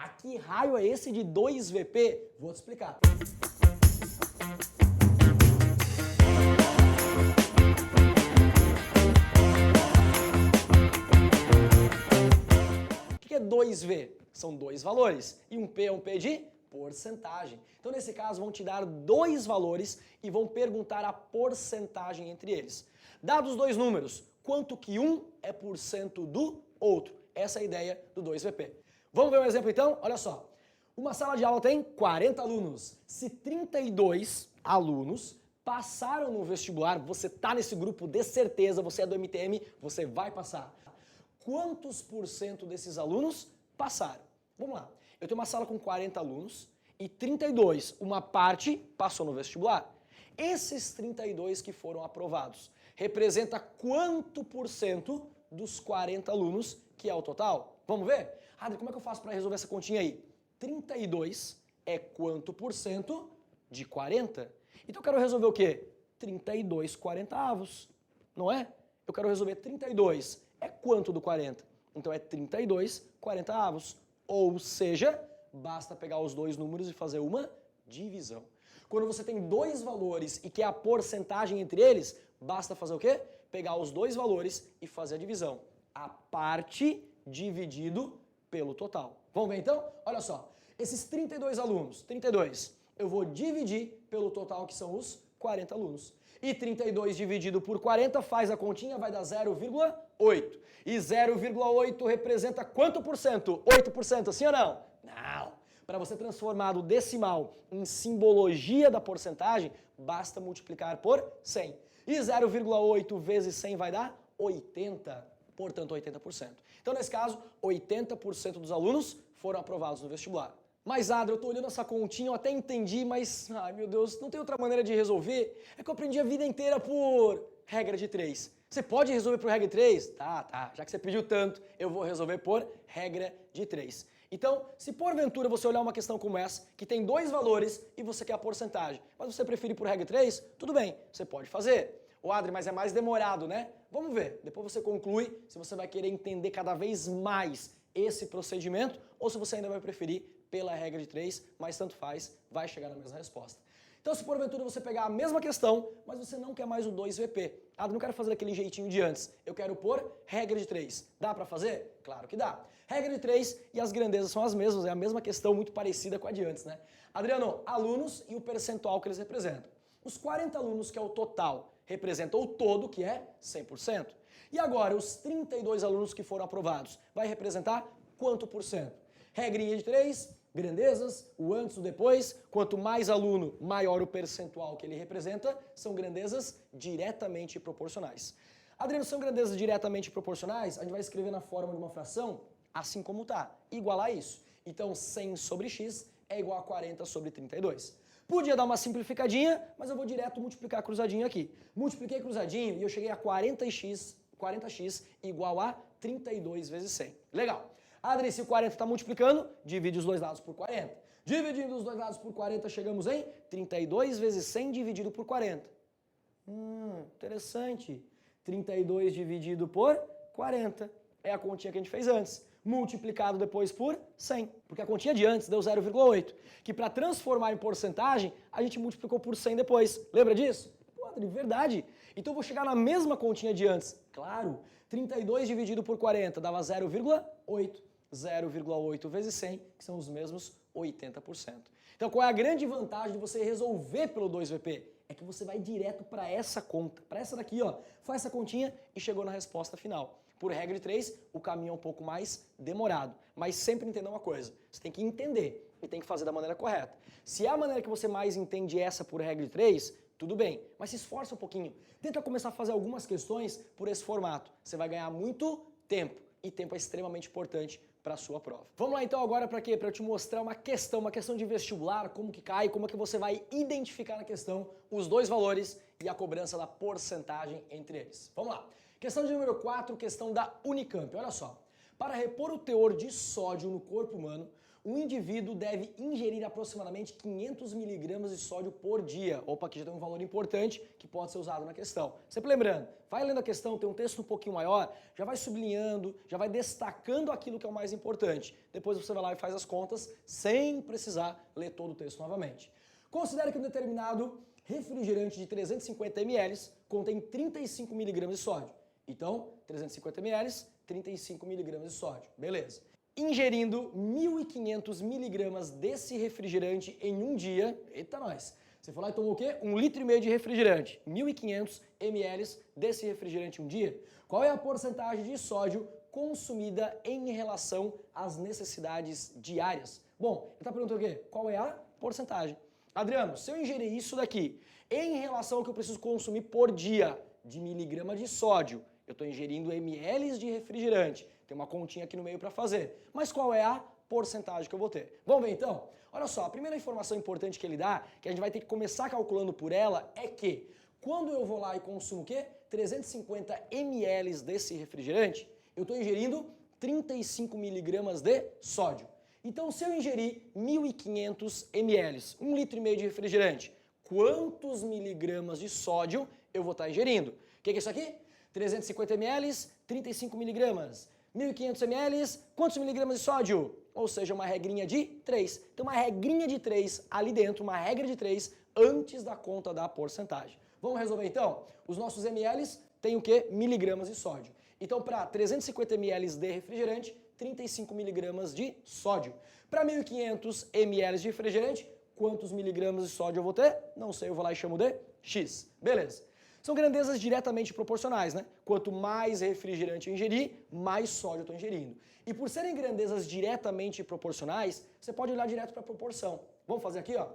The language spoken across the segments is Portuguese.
Mas que raio é esse de 2VP? Vou te explicar. O que é 2V? São dois valores. E um P é um P de porcentagem. Então, nesse caso, vão te dar dois valores e vão perguntar a porcentagem entre eles. Dados dois números, quanto que um é por cento do outro? Essa é a ideia do 2VP. Vamos ver um exemplo então? Olha só. Uma sala de aula tem 40 alunos. Se 32 alunos passaram no vestibular, você está nesse grupo de certeza, você é do MTM, você vai passar. Quantos por cento desses alunos passaram? Vamos lá. Eu tenho uma sala com 40 alunos e 32, uma parte passou no vestibular. Esses 32 que foram aprovados, representa quanto por cento dos 40 alunos que é o total? Vamos ver? Adri, como é que eu faço para resolver essa continha aí? 32 é quanto por cento de 40? Então eu quero resolver o quê? 32 quarentavos, não é? Eu quero resolver 32 é quanto do 40? Então é 32 quarentavos. Ou seja, basta pegar os dois números e fazer uma divisão. Quando você tem dois valores e quer a porcentagem entre eles, basta fazer o quê? Pegar os dois valores e fazer a divisão. A parte dividido pelo total. Vamos ver então? Olha só, esses 32 alunos, 32, eu vou dividir pelo total que são os 40 alunos. E 32 dividido por 40 faz a continha, vai dar 0,8. E 0,8 representa quanto por cento? 8%, sim ou não? Não. Para você transformar o decimal em simbologia da porcentagem, basta multiplicar por 100. E 0,8 vezes 100 vai dar 80. Portanto, 80%. Então, nesse caso, 80% dos alunos foram aprovados no vestibular. Mas, Adri, eu tô olhando essa continha, eu até entendi, mas, ai meu Deus, não tem outra maneira de resolver? É que eu aprendi a vida inteira por regra de 3. Você pode resolver por regra de 3? Tá, já que você pediu tanto, eu vou resolver por regra de 3. Então, se porventura você olhar uma questão como essa, que tem dois valores e você quer a porcentagem, mas você prefere por regra de 3, tudo bem, você pode fazer. Ô Adri, mas é mais demorado, né? Vamos ver, depois você conclui se você vai querer entender cada vez mais esse procedimento ou se você ainda vai preferir pela regra de 3, mas tanto faz, vai chegar na mesma resposta. Então, se porventura você pegar a mesma questão, mas você não quer mais o 2VP, não quero fazer daquele jeitinho de antes, eu quero pôr regra de 3. Dá pra fazer? Claro que dá. Regra de 3 e as grandezas são as mesmas, é a mesma questão muito parecida com a de antes, né? Adriano, alunos e o percentual que eles representam. Os 40 alunos, que é o total, representam o todo, que é 100%. E agora, os 32 alunos que foram aprovados, vai representar quanto por cento? Regrinha de 3, grandezas, o antes e o depois. Quanto mais aluno, maior o percentual que ele representa, são grandezas diretamente proporcionais. Adriano, são grandezas diretamente proporcionais? A gente vai escrever na forma de uma fração, assim como tá, igualar isso. Então, 100 sobre x é igual a 40 sobre 32. Podia dar uma simplificadinha, mas eu vou direto multiplicar cruzadinho aqui. Multipliquei cruzadinho e eu cheguei a 40x igual a 32 vezes 100. Legal. Adri, se o 40 está multiplicando, divide os dois lados por 40. Dividindo os dois lados por 40, chegamos em 32 vezes 100 dividido por 40. Interessante. 32 dividido por 40. É a continha que a gente fez antes. Multiplicado depois por 100. Porque a continha de antes deu 0,8. Que para transformar em porcentagem, a gente multiplicou por 100 depois. Lembra disso? Pô, Adri, verdade. Então eu vou chegar na mesma continha de antes. Claro. 32 dividido por 40 dava 0,8. 0,8 vezes 100, que são os mesmos 80%. Então qual é a grande vantagem de você resolver pelo 2VP? É que você vai direto para essa conta, para essa daqui, ó. Faz essa continha e chegou na resposta final. Por regra de 3, o caminho é um pouco mais demorado. Mas sempre entenda uma coisa, você tem que entender e tem que fazer da maneira correta. Se é a maneira que você mais entende essa por regra de 3, tudo bem, mas se esforça um pouquinho. Tenta começar a fazer algumas questões por esse formato. Você vai ganhar muito tempo e tempo é extremamente importante para a sua prova. Vamos lá então agora para quê? Para eu te mostrar uma questão de vestibular, como que cai, como é que você vai identificar na questão os dois valores e a cobrança da porcentagem entre eles. Vamos lá. Questão de número 4, questão da Unicamp. Olha só. Para repor o teor de sódio no corpo humano, Um indivíduo deve ingerir aproximadamente 500 miligramas de sódio por dia. Opa, aqui já tem um valor importante que pode ser usado na questão. Sempre lembrando, vai lendo a questão, tem um texto um pouquinho maior, já vai sublinhando, já vai destacando aquilo que é o mais importante. Depois você vai lá e faz as contas sem precisar ler todo o texto novamente. Considere que um determinado refrigerante de 350 ml contém 35 miligramas de sódio. Então, 350 ml, 35 miligramas de sódio. Beleza. Ingerindo 1.500 miligramas desse refrigerante em um dia, eita nós, você foi lá e tomou o quê? 1,5 litro de refrigerante, 1.500 ml desse refrigerante em um dia. Qual é a porcentagem de sódio consumida em relação às necessidades diárias? Bom, ele está perguntando o quê? Qual é a porcentagem? Adriano, se eu ingerir isso daqui em relação ao que eu preciso consumir por dia de miligrama de sódio, eu estou ingerindo ml de refrigerante. Tem uma continha aqui no meio para fazer. Mas qual é a porcentagem que eu vou ter? Vamos ver então? Olha só, a primeira informação importante que ele dá, que a gente vai ter que começar calculando por ela, é que quando eu vou lá e consumo o quê? 350 ml desse refrigerante, eu estou ingerindo 35 miligramas de sódio. Então, se eu ingerir 1.500 ml, 1,5 litro de refrigerante, quantos miligramas de sódio eu vou estar ingerindo? O que é isso aqui? 350 ml, 35 miligramas. 1.500 ml, quantos miligramas de sódio? Ou seja, uma regrinha de 3. Então, uma regrinha de 3 ali dentro, uma regra de 3 antes da conta da porcentagem. Vamos resolver então? Os nossos ml têm o quê? Miligramas de sódio. Então, para 350 ml de refrigerante, 35 miligramas de sódio. Para 1.500 ml de refrigerante, quantos miligramas de sódio eu vou ter? Não sei, eu vou lá e chamo de X. Beleza. São grandezas diretamente proporcionais, né? Quanto mais refrigerante eu ingerir, mais sódio eu estou ingerindo. E por serem grandezas diretamente proporcionais, você pode olhar direto para a proporção. Vamos fazer aqui, ó.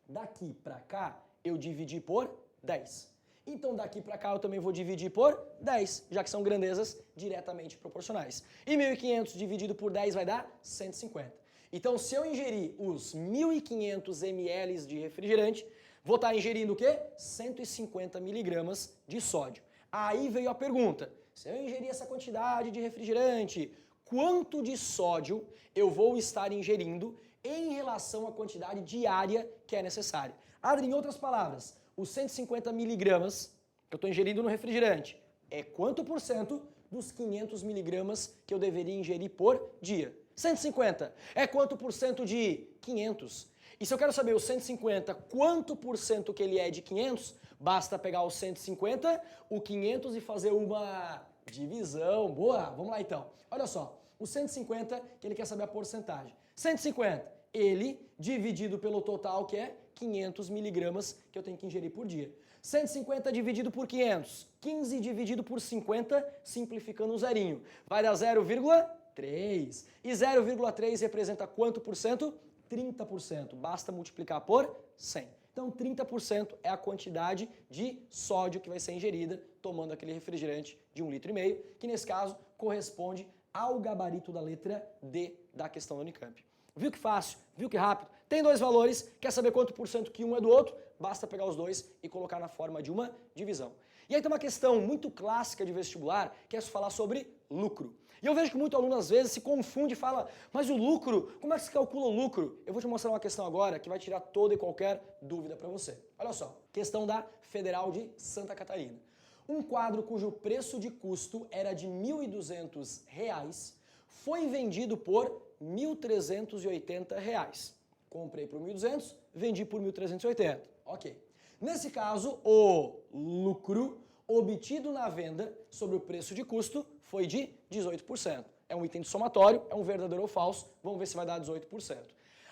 Daqui para cá, eu dividi por 10. Então daqui para cá eu também vou dividir por 10, já que são grandezas diretamente proporcionais. E 1.500 dividido por 10 vai dar 150. Então se eu ingerir os 1.500 ml de refrigerante, vou estar ingerindo o quê? 150 miligramas de sódio. Aí veio a pergunta, se eu ingerir essa quantidade de refrigerante, quanto de sódio eu vou estar ingerindo em relação à quantidade diária que é necessária? Adri, em outras palavras, os 150 miligramas que eu estou ingerindo no refrigerante é quanto por cento dos 500 miligramas que eu deveria ingerir por dia? 150 é quanto por cento de 500? E se eu quero saber o 150, quanto por cento que ele é de 500, basta pegar o 150, o 500 e fazer uma divisão. Boa, vamos lá então. Olha só, o 150, que ele quer saber a porcentagem. 150, ele dividido pelo total, que é 500 miligramas que eu tenho que ingerir por dia. 150 dividido por 500, 15 dividido por 50, simplificando um zerinho. Vai dar 0,3. E 0,3 representa quanto por cento? 30%. Basta multiplicar por 100. Então, 30% é a quantidade de sódio que vai ser ingerida tomando aquele refrigerante de 1,5 litro, que nesse caso corresponde ao gabarito da letra D da questão da Unicamp. Viu que fácil? Viu que rápido? Tem dois valores, quer saber quanto por cento que um é do outro? Basta pegar os dois e colocar na forma de uma divisão. E aí tem uma questão muito clássica de vestibular, que é falar sobre lucro. E eu vejo que muito aluno às vezes se confunde e fala, mas o lucro, como é que se calcula o lucro? Eu vou te mostrar uma questão agora que vai tirar toda e qualquer dúvida para você. Olha só, questão da Federal de Santa Catarina. Um quadro cujo preço de custo era de R$ 1.200 foi vendido por R$ 1.380. Comprei por 1.200, vendi por 1.380. Ok. Nesse caso, o lucro obtido na venda sobre o preço de custo foi de 18%. É um item de somatório, é um verdadeiro ou falso, vamos ver se vai dar 18%.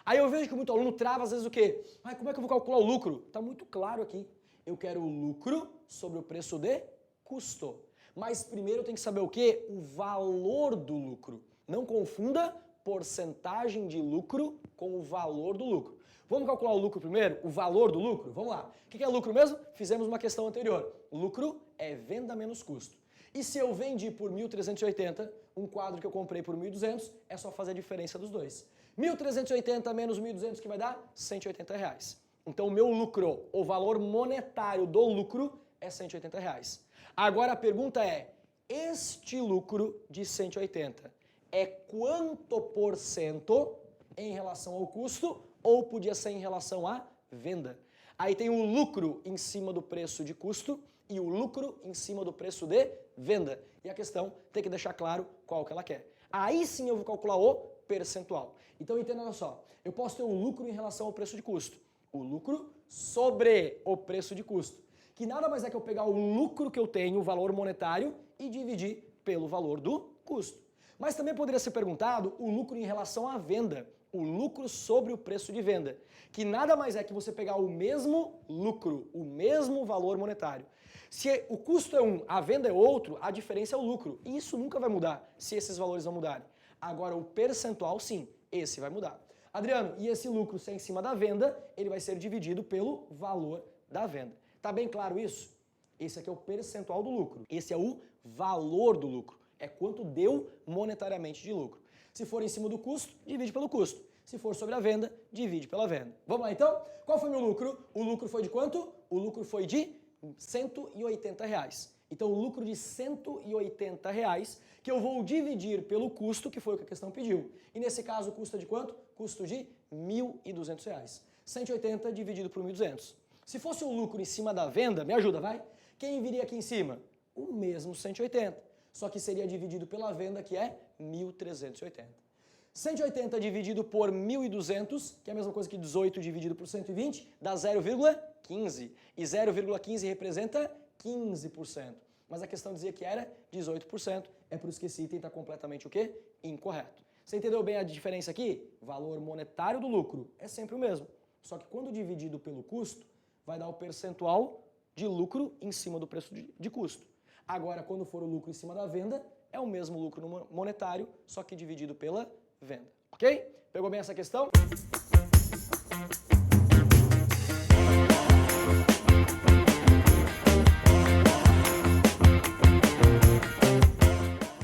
Aí eu vejo que muito aluno trava às vezes o quê? Mas como é que eu vou calcular o lucro? Tá muito claro aqui. Eu quero o lucro sobre o preço de custo. Mas primeiro eu tenho que saber o quê? O valor do lucro. Não confunda porcentagem de lucro com o valor do lucro. Vamos calcular o lucro primeiro? O valor do lucro? Vamos lá. O que é lucro mesmo? Fizemos uma questão anterior. Lucro é venda menos custo. E se eu vendi por 1.380, um quadro que eu comprei por 1.200, é só fazer a diferença dos dois. 1.380 menos 1.200 que vai dar? R$ 180. Então o meu lucro, o valor monetário do lucro é R$ 180. Agora a pergunta é, este lucro de 180 é quanto por cento em relação ao custo ou podia ser em relação à venda. Aí tem o lucro em cima do preço de custo e o lucro em cima do preço de venda. E a questão tem que deixar claro qual que ela quer. Aí sim eu vou calcular o percentual. Então entenda só, eu posso ter o lucro em relação ao preço de custo. O lucro sobre o preço de custo. Que nada mais é que eu pegar o lucro que eu tenho, o valor monetário, e dividir pelo valor do custo. Mas também poderia ser perguntado o lucro em relação à venda, o lucro sobre o preço de venda, que nada mais é que você pegar o mesmo lucro, o mesmo valor monetário. Se o custo é um, a venda é outro, a diferença é o lucro. E isso nunca vai mudar se esses valores não mudarem. Agora o percentual sim, esse vai mudar. Adriano, e esse lucro se é em cima da venda, ele vai ser dividido pelo valor da venda. Tá bem claro isso? Esse aqui é o percentual do lucro. Esse é o valor do lucro. É quanto deu monetariamente de lucro. Se for em cima do custo, divide pelo custo. Se for sobre a venda, divide pela venda. Vamos lá então? Qual foi o meu lucro? O lucro foi de quanto? O lucro foi de R$180. Então o lucro de R$180 que eu vou dividir pelo custo, que foi o que a questão pediu. E nesse caso custa de quanto? Custo de R$1.200. 180 dividido por 1.200. Se fosse o lucro em cima da venda, me ajuda, vai? Quem viria aqui em cima? O mesmo 180. Só que seria dividido pela venda, que é 1.380. 180 dividido por 1.200, que é a mesma coisa que 18 dividido por 120, dá 0,15. E 0,15 representa 15%. Mas a questão dizia que era 18%, é por isso que esse item está completamente o quê? Incorreto. Você entendeu bem a diferença aqui? Valor monetário do lucro é sempre o mesmo. Só que quando dividido pelo custo, vai dar o percentual de lucro em cima do preço de custo. Agora, quando for o lucro em cima da venda, é o mesmo lucro monetário, só que dividido pela venda. Ok? Pegou bem essa questão?